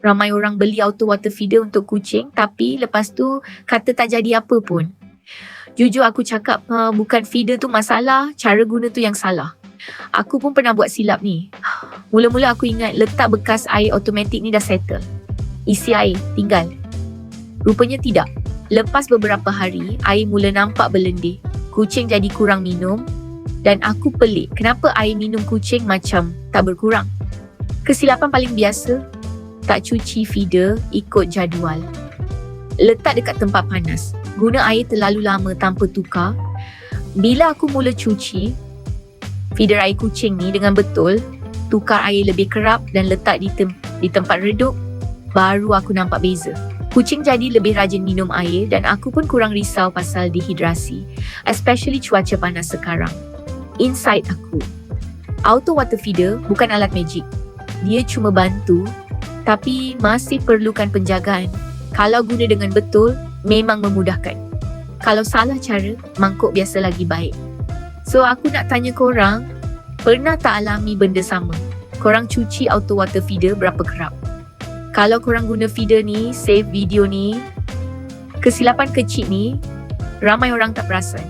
Ramai orang beli auto water feeder untuk kucing tapi lepas tu kata tak jadi apa pun. Jujur aku cakap bukan feeder tu masalah, cara guna tu yang salah. Aku pun pernah buat silap ni. Mula-mula aku ingat letak bekas air automatik ni dah settle. Isi air, tinggal. Rupanya tidak. Lepas beberapa hari, air mula nampak berlendih. Kucing jadi kurang minum dan aku pelik kenapa air minum kucing macam tak berkurang. Kesilapan paling biasa, tak cuci feeder ikut jadual. Letak dekat tempat panas. Guna air terlalu lama tanpa tukar. Bila aku mula cuci feeder air kucing ni dengan betul, tukar air lebih kerap dan letak di tempat redup, baru aku nampak beza. Kucing jadi lebih rajin minum air dan aku pun kurang risau pasal dehidrasi, especially cuaca panas sekarang. Insight aku, auto water feeder bukan alat magic. Dia cuma bantu, tapi masih perlukan penjagaan. Kalau guna dengan betul, memang memudahkan. Kalau salah cara, mangkuk biasa lagi baik. So aku nak tanya korang, pernah tak alami benda sama? Korang cuci auto water feeder berapa kerap? Kalau korang guna feeder ni, save video ni, kesilapan kecil ni, ramai orang tak perasan.